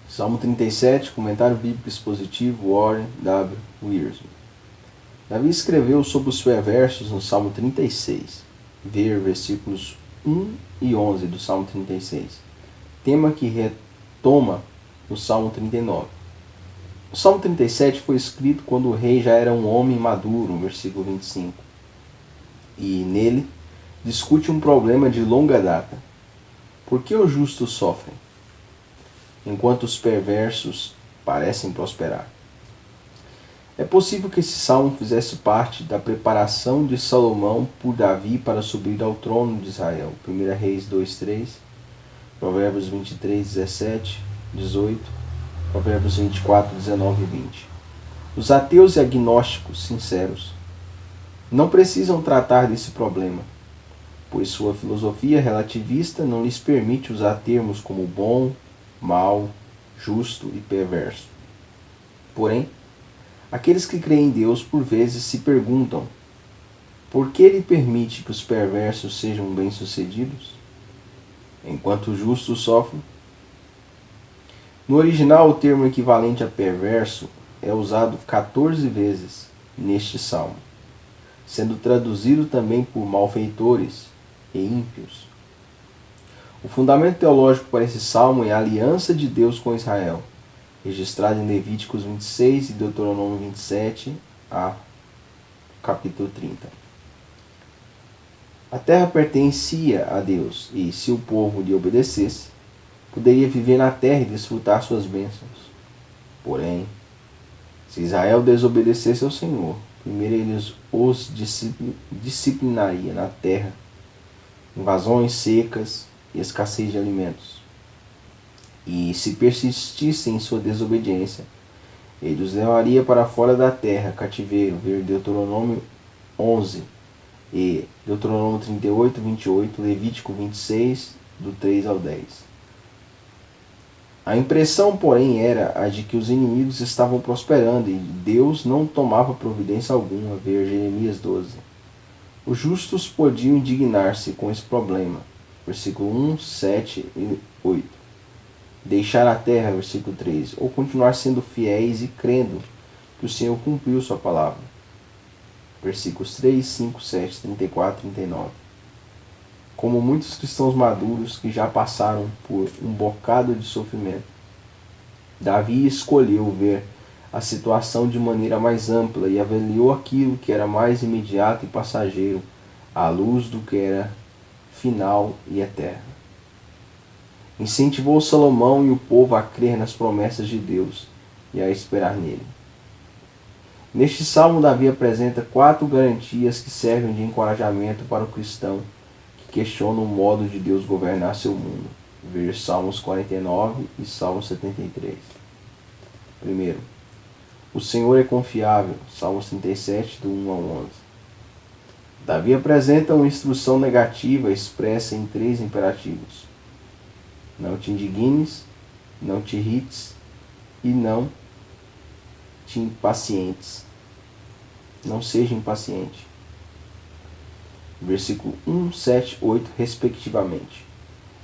Salmo 37, comentário bíblico expositivo, Warren W. Wiersbe. Davi escreveu sobre os perversos no Salmo 36. Ver versículos 1 e 11 do Salmo 36. Tema que retoma no Salmo 39. O Salmo 37 foi escrito quando o rei já era um homem maduro, versículo 25. E nele discute um problema de longa data. Por que os justos sofrem, enquanto os perversos parecem prosperar? É possível que esse salmo fizesse parte da preparação de Salomão por Davi para subir ao trono de Israel. 1 Reis 2:3, Provérbios 23:17, 18, Provérbios 24, 19 e 20. Os ateus e agnósticos sinceros não precisam tratar desse problema, pois sua filosofia relativista não lhes permite usar termos como bom, mal, justo e perverso. Porém, aqueles que creem em Deus por vezes se perguntam: por que Ele permite que os perversos sejam bem-sucedidos, enquanto os justos sofrem? No original, o termo equivalente a perverso é usado 14 vezes neste salmo, sendo traduzido também por malfeitores e ímpios. O fundamento teológico para esse salmo é a aliança de Deus com Israel, registrada em Levíticos 26 e Deuteronômio 27 a capítulo 30. A terra pertencia a Deus e, se o povo lhe obedecesse, poderia viver na terra e desfrutar suas bênçãos. Porém, se Israel desobedecesse ao Senhor, primeiro ele os disciplinaria na terra, invasões secas e escassez de alimentos. E se persistissem em sua desobediência, ele os levaria para fora da terra, cativeiro, ver Deuteronômio 11 e Deuteronômio 38, 28, Levítico 26, do 3 ao 10. A impressão, porém, era a de que os inimigos estavam prosperando e Deus não tomava providência alguma, ver Jeremias 12. Os justos podiam indignar-se com esse problema, versículo 1, 7 e 8. Deixar a terra, versículo 3, ou continuar sendo fiéis e crendo que o Senhor cumpriu sua palavra, versículos 3, 5, 7, 34 e 39. Como muitos cristãos maduros que já passaram por um bocado de sofrimento, Davi escolheu ver a situação de maneira mais ampla e avaliou aquilo que era mais imediato e passageiro à luz do que era final e eterno. Incentivou Salomão e o povo a crer nas promessas de Deus e a esperar nele. Neste salmo, Davi apresenta 4 garantias que servem de encorajamento para o cristão que questiona o modo de Deus governar seu mundo. Ver Salmos 49 e Salmo 73. Primeiro, o Senhor é confiável. Salmos 37, do 1 ao 11. Davi apresenta uma instrução negativa expressa em 3 imperativos: não te indignes, não te irrites e não te impacientes. Não seja impaciente. Versículo 1, 7, 8, respectivamente.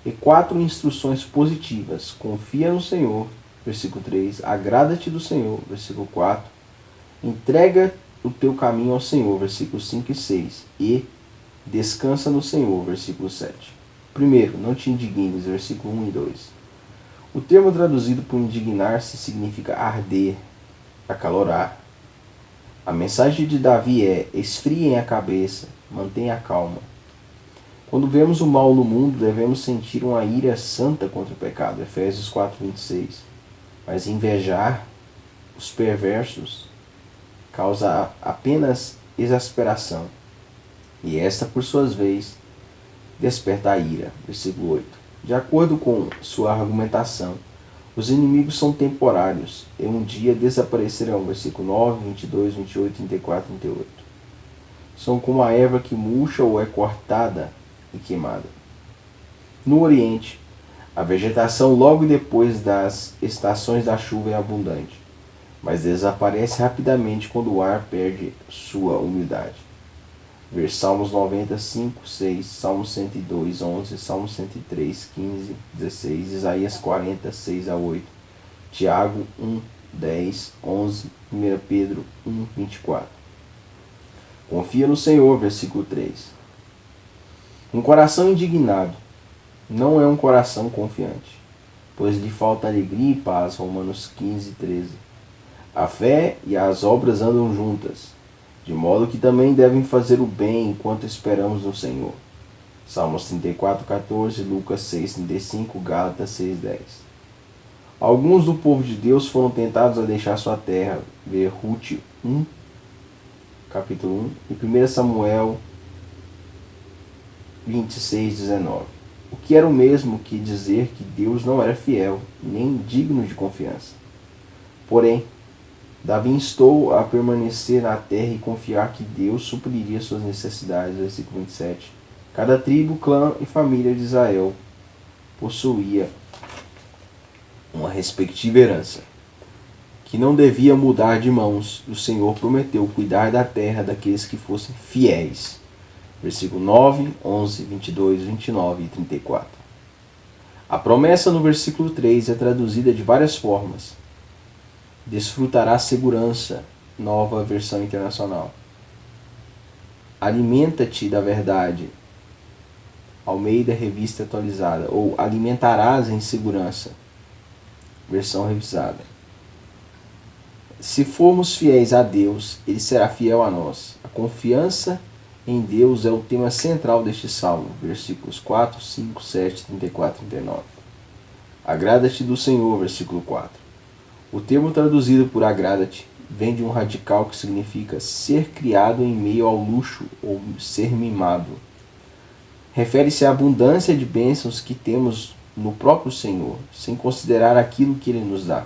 E 4 instruções positivas: confia no Senhor, versículo 3, agrada-te do Senhor, versículo 4, entrega o teu caminho ao Senhor, versículos 5 e 6, e descansa no Senhor, versículo 7. Primeiro, não te indignes, versículo 1 e 2. O termo traduzido por indignar-se significa arder, acalorar. A mensagem de Davi é: esfriem a cabeça, mantenha a calma. Quando vemos o mal no mundo, devemos sentir uma ira santa contra o pecado, Efésios 4, 26. Mas invejar os perversos causa apenas exasperação, e esta, por sua vez, desperta a ira, versículo 8. De acordo com sua argumentação, os inimigos são temporários e um dia desaparecerão, versículo 9, 22, 28, 34 e 38. São como a erva que murcha ou é cortada e queimada. No Oriente, a vegetação logo depois das estações da chuva é abundante, mas desaparece rapidamente quando o ar perde sua umidade. Ver Salmos 90, 5, 6, Salmos 102, 11, Salmos 103, 15, 16, Isaías 40, 6 a 8 Tiago 1, 10, 11, 1 Pedro 1, 24. Confia no Senhor, versículo 3. Um coração indignado não é um coração confiante, pois lhe falta alegria e paz, Romanos 15, 13. A fé e as obras andam juntas, de modo que também devem fazer o bem enquanto esperamos no Senhor. Salmos 34, 14, Lucas 6, 35, Gálatas 6, 10. Alguns do povo de Deus foram tentados a deixar sua terra, ver Ruth 1, capítulo 1, e 1 Samuel 26, 19. O que era o mesmo que dizer que Deus não era fiel, nem digno de confiança. Porém, Davi instou a permanecer na terra e confiar que Deus supriria suas necessidades. Versículo 27. Cada tribo, clã e família de Israel possuía uma respectiva herança, que não devia mudar de mãos. O Senhor prometeu cuidar da terra daqueles que fossem fiéis. Versículo 9, 11, 22, 29 e 34. A promessa no versículo 3 é traduzida de várias formas. Desfrutará segurança, nova versão internacional. Alimenta-te da verdade, Almeida Revista Atualizada. Ou alimentarás em segurança, versão revisada. Se formos fiéis a Deus, Ele será fiel a nós. A confiança em Deus é o tema central deste salmo, versículos 4, 5, 7, 34 e 39. Agrada-te do Senhor, versículo 4. O termo traduzido por agrada-te vem de um radical que significa ser criado em meio ao luxo ou ser mimado. Refere-se à abundância de bênçãos que temos no próprio Senhor, sem considerar aquilo que Ele nos dá.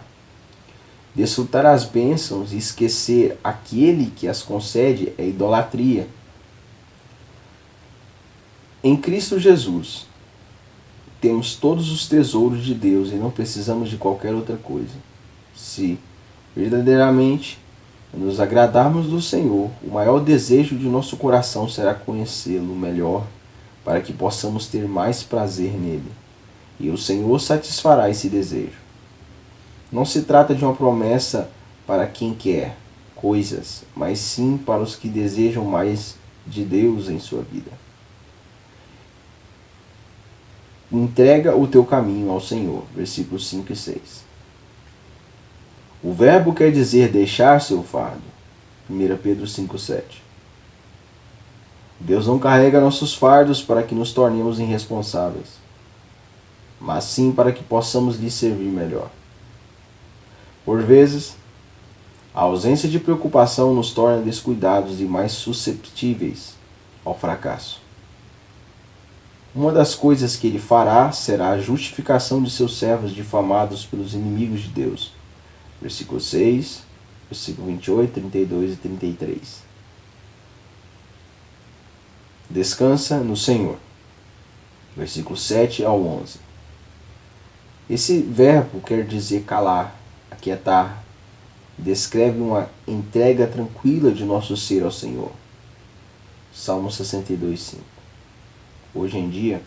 Desfrutar as bênçãos e esquecer aquele que as concede é idolatria. Em Cristo Jesus, temos todos os tesouros de Deus e não precisamos de qualquer outra coisa. Se verdadeiramente nos agradarmos do Senhor, o maior desejo de nosso coração será conhecê-lo melhor, para que possamos ter mais prazer nele. E o Senhor satisfará esse desejo. Não se trata de uma promessa para quem quer coisas, mas sim para os que desejam mais de Deus em sua vida. Entrega o teu caminho ao Senhor, versículos 5 e 6. O verbo quer dizer deixar seu fardo, 1 Pedro 5, 7. Deus não carrega nossos fardos para que nos tornemos irresponsáveis, mas sim para que possamos lhe servir melhor. Por vezes, a ausência de preocupação nos torna descuidados e mais susceptíveis ao fracasso. Uma das coisas que ele fará será a justificação de seus servos difamados pelos inimigos de Deus. Versículo 6, versículo 28, 32 e 33. Descansa no Senhor. Versículo 7 ao 11. Esse verbo quer dizer calar, aquietar. Descreve uma entrega tranquila de nosso ser ao Senhor. Salmo 62, 5. Hoje em dia,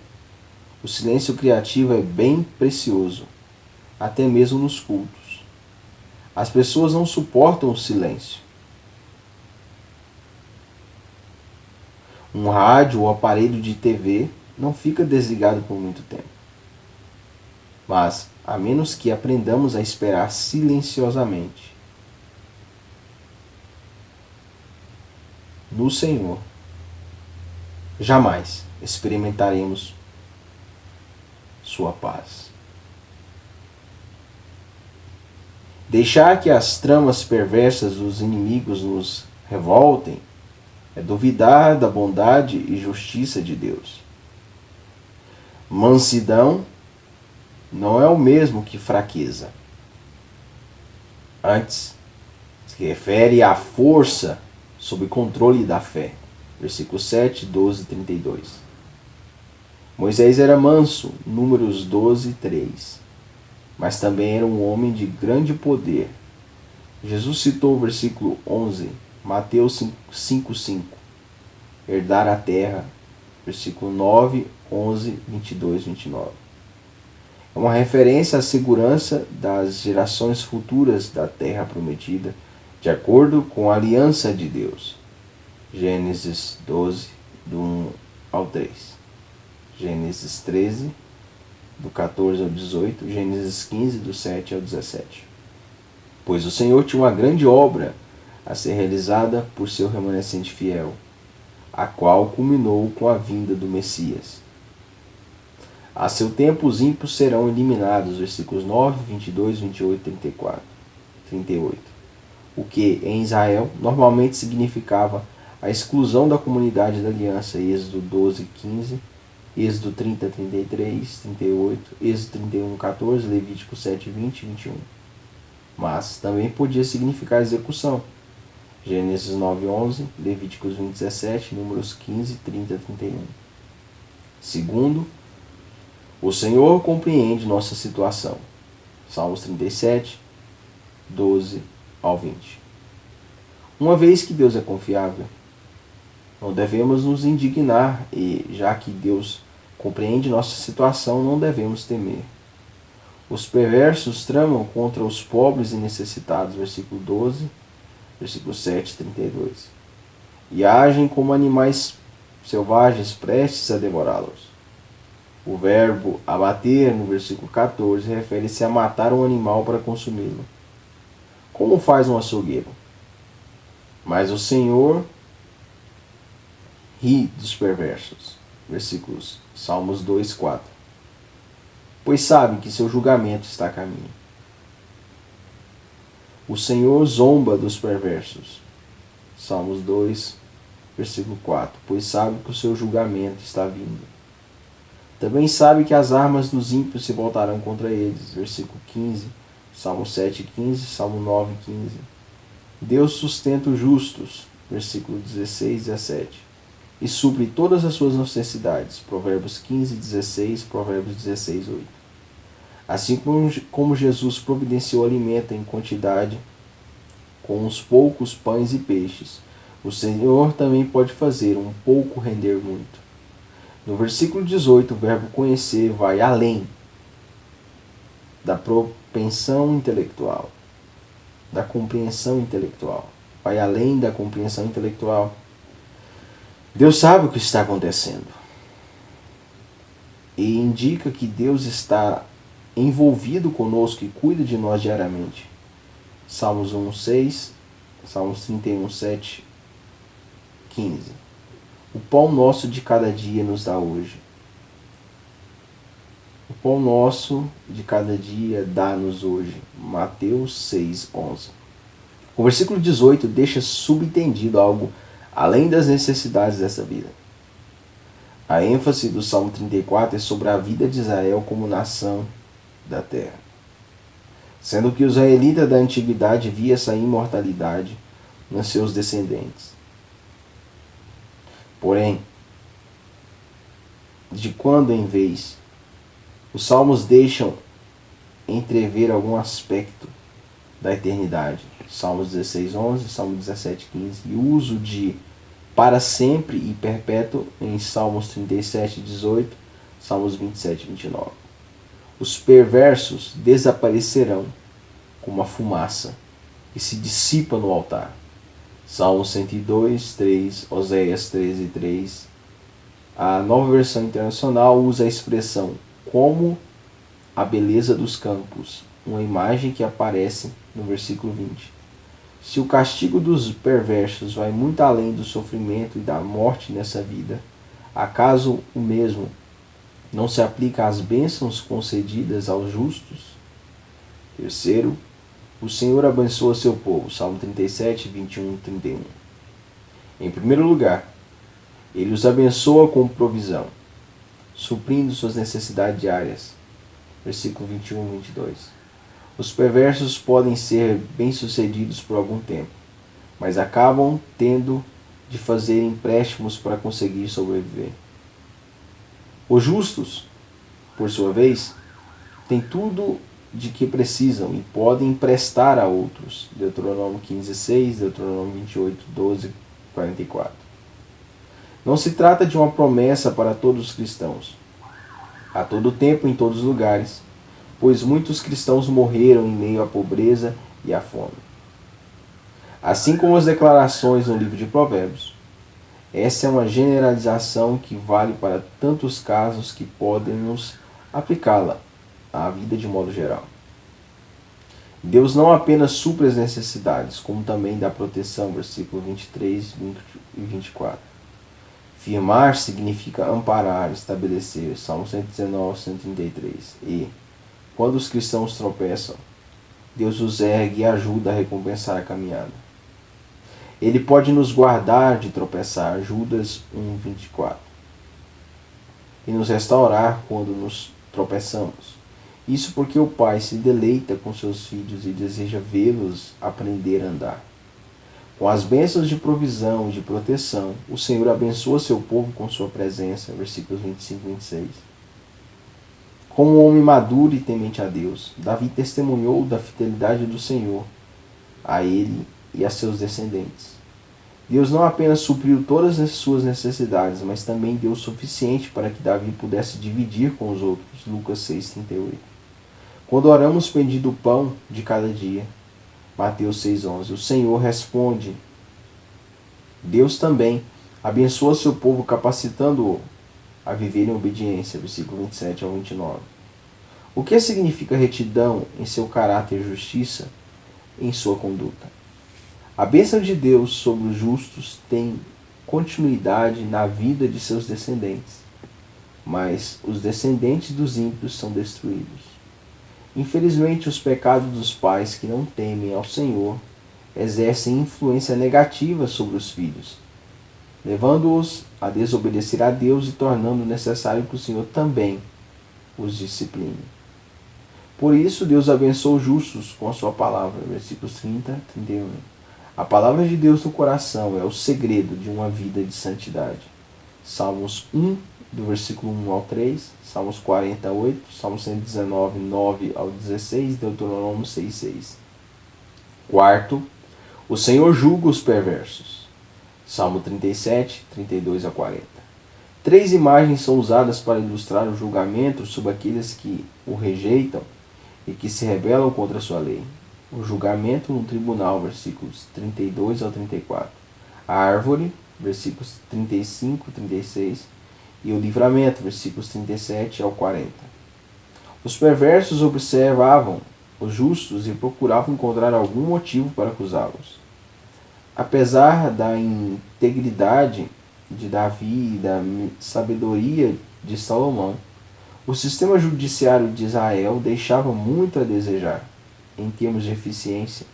o silêncio criativo é bem precioso, até mesmo nos cultos. As pessoas não suportam o silêncio. Um rádio ou aparelho de TV não fica desligado por muito tempo. Mas, a menos que aprendamos a esperar silenciosamente no Senhor, jamais experimentaremos sua paz. Deixar que as tramas perversas dos inimigos nos revoltem é duvidar da bondade e justiça de Deus. Mansidão não é o mesmo que fraqueza. Antes, se refere à força sob controle da fé. Versículos 7, 12 e 32. Moisés era manso, Números 12, 3. Mas também era um homem de grande poder. Jesus citou o versículo 11, Mateus 5, 5. Herdar a terra, versículo 9, 11, 22, 29. É uma referência à segurança das gerações futuras da terra prometida, de acordo com a aliança de Deus. Gênesis 12, do 1 ao 3. Gênesis 13, do 14 ao 18. Gênesis 15, do 7 ao 17. Pois o Senhor tinha uma grande obra a ser realizada por seu remanescente fiel, a qual culminou com a vinda do Messias. A seu tempo os ímpios serão eliminados, versículos 9, 22, 28, 34, 38. O que, em Israel, normalmente significava a exclusão da comunidade da aliança, Êxodo 12, 15, Êxodo 30, 33, 38, Êxodo 31, 14, Levítico 7, 20 e 21. Mas também podia significar execução, Gênesis 9, 11, Levíticos 20, 17, Números 15, 30, 31. Segundo, o Senhor compreende nossa situação, Salmos 37, 12 ao 20. Uma vez que Deus é confiável, não devemos nos indignar e, já que Deus compreende nossa situação, não devemos temer. Os perversos tramam contra os pobres e necessitados, versículo 12, versículo 7, 32. E agem como animais selvagens prestes a devorá-los. O verbo abater, no versículo 14, refere-se a matar um animal para consumi-lo. Como faz um açougueiro? Mas o Senhor ri dos perversos. Versículos Salmos 2, 4. Pois sabe que seu julgamento está a caminho. O Senhor zomba dos perversos. Salmos 2, versículo 4. Pois sabe que o seu julgamento está vindo. Também sabe que as armas dos ímpios se voltarão contra eles. Versículo 15, Salmo 7, 15, Salmo 9, 15. Deus sustenta os justos. Versículo 16, 17. E supre todas as suas necessidades. Provérbios 15, 16, Provérbios 16, 8. Assim como Jesus providenciou alimento em quantidade com uns poucos pães e peixes, o Senhor também pode fazer um pouco render muito. No versículo 18, o verbo conhecer vai além da propensão intelectual, da compreensão intelectual. Vai além da compreensão intelectual. Deus sabe o que está acontecendo. E indica que Deus está envolvido conosco e cuida de nós diariamente. Salmos 1, 6, Salmos 31, 7, 15. O pão nosso de cada dia nos dá hoje. O pão nosso de cada dia dá-nos hoje. Mateus 6, 11. O versículo 18 deixa subentendido algo além das necessidades dessa vida. A ênfase do Salmo 34 é sobre a vida de Israel como nação da terra. Sendo que o israelita da antiguidade via essa imortalidade nos seus descendentes. Porém, de quando em vez, os salmos deixam entrever algum aspecto da eternidade. Salmos 16, 11, Salmo 17, 15. E o uso de para sempre e perpétuo em Salmos 37, 18, Salmos 27, 29. Os perversos desaparecerão como a fumaça que se dissipa no altar. Salmos 102, 3, Oséias 13, 3. A Nova Versão Internacional usa a expressão como a beleza dos campos, uma imagem que aparece no versículo 20. Se o castigo dos perversos vai muito além do sofrimento e da morte nessa vida, acaso o mesmo não se aplica às bênçãos concedidas aos justos? Terceiro, o Senhor abençoa seu povo. Salmo 37, 21 e 31. Em primeiro lugar, Ele os abençoa com provisão, suprindo suas necessidades diárias. Versículo 21 e 22. Os perversos podem ser bem-sucedidos por algum tempo, mas acabam tendo de fazer empréstimos para conseguir sobreviver. Os justos, por sua vez, têm tudo de que precisam e podem emprestar a outros. Deuteronômio 15, 6, Deuteronômio 28, 12, 44. Não se trata de uma promessa para todos os cristãos. A todo tempo, em todos os lugares, pois muitos cristãos morreram em meio à pobreza e à fome. Assim como as declarações no livro de Provérbios, essa é uma generalização que vale para tantos casos que podemos aplicá-la à vida de modo geral. Deus não apenas supre as necessidades, como também dá proteção, versículo 23, 20 e 24. Firmar significa amparar, estabelecer, Salmo 119, 133. E, quando os cristãos tropeçam, Deus os ergue e ajuda a recompensar a caminhada. Ele pode nos guardar de tropeçar, Judas 1, 24. E nos restaurar quando nos tropeçamos. Isso porque o Pai se deleita com seus filhos e deseja vê-los aprender a andar. Com as bênçãos de provisão e de proteção, o Senhor abençoa seu povo com sua presença, versículos 25 e 26. Como um homem maduro e temente a Deus, Davi testemunhou da fidelidade do Senhor a ele e a seus descendentes. Deus não apenas supriu todas as suas necessidades, mas também deu o suficiente para que Davi pudesse dividir com os outros, Lucas 6,38. Quando oramos pedindo o pão de cada dia, Mateus 6,11, o Senhor responde. Deus também abençoa seu povo capacitando-o a viver em obediência, versículo 27 ao 29. O que significa retidão em seu caráter e justiça em sua conduta? A bênção de Deus sobre os justos tem continuidade na vida de seus descendentes, mas os descendentes dos ímpios são destruídos. Infelizmente, os pecados dos pais que não temem ao Senhor exercem influência negativa sobre os filhos, levando-os a desobedecer a Deus e tornando necessário que o Senhor também os discipline. Por isso, Deus abençoa os justos com a sua palavra, versículos 30 e 31. A palavra de Deus no coração é o segredo de uma vida de santidade. Salmos 1, do versículo 1 ao 3, Salmos 48, Salmos 119, 9 ao 16, Deuteronômio 6, 6. Quarto, o Senhor julga os perversos. Salmo 37, 32 a 40. Três imagens são usadas para ilustrar o julgamento sobre aqueles que o rejeitam e que se rebelam contra a sua lei. O julgamento no tribunal, versículos 32 ao 34. A árvore, versículos 35 e 36. E o livramento, versículos 37 ao 40. Os perversos observavam os justos e procuravam encontrar algum motivo para acusá-los. Apesar da integridade de Davi e da sabedoria de Salomão, o sistema judiciário de Israel deixava muito a desejar em termos de eficiência,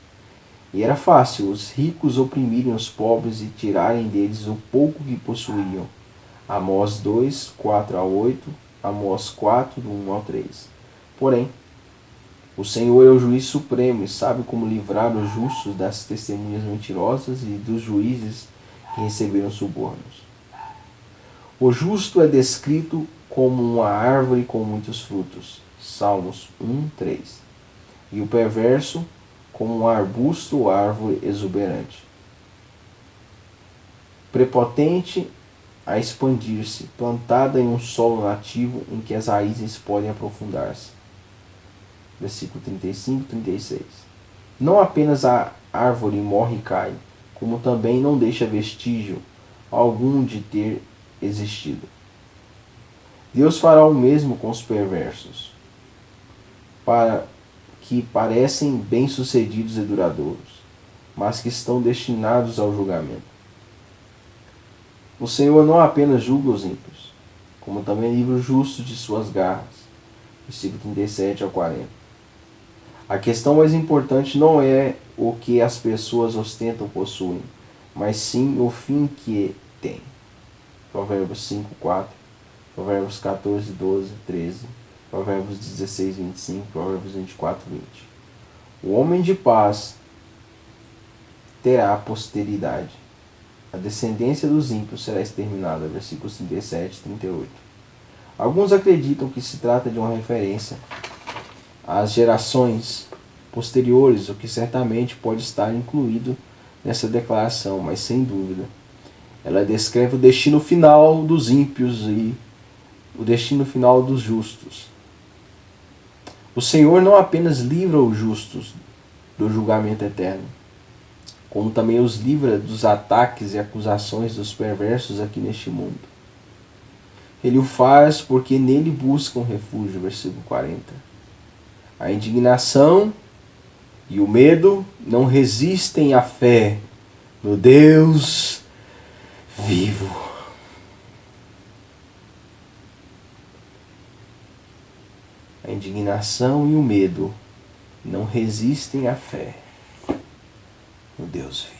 e era fácil os ricos oprimirem os pobres e tirarem deles o pouco que possuíam. Amós 2, 4 a 8, Amós 4, do 1 ao 3. Porém, o Senhor é o juiz supremo e sabe como livrar os justos das testemunhas mentirosas e dos juízes que receberam subornos. O justo é descrito como uma árvore com muitos frutos. Salmos 1, 3. E o perverso como um arbusto ou árvore exuberante, prepotente a expandir-se, plantada em um solo nativo em que as raízes podem aprofundar-se. Versículo 35 e 36. Não apenas a árvore morre e cai, como também não deixa vestígio algum de ter existido. Deus fará o mesmo com os perversos, para que parecem bem-sucedidos e duradouros, mas que estão destinados ao julgamento. O Senhor não apenas julga os ímpios, como também livra os justos de suas garras. Versículo 37 ao 40. A questão mais importante não é o que as pessoas ostentam possuem, mas sim o fim que têm. Provérbios 5, 4, Provérbios 14, 12, 13, Provérbios 16, 25, Provérbios 24, 20. O homem de paz terá posteridade. A descendência dos ímpios será exterminada. Versículos 37 e 38. Alguns acreditam que se trata de uma referência às gerações posteriores, o que certamente pode estar incluído nessa declaração, mas sem dúvida. Ela descreve o destino final dos ímpios e o destino final dos justos. O Senhor não apenas livra os justos do julgamento eterno, como também os livra dos ataques e acusações dos perversos aqui neste mundo. Ele o faz porque nele buscam refúgio, versículo 40. A indignação e o medo não resistem à fé no Deus vivo. A indignação e o medo não resistem à fé no Deus vivo.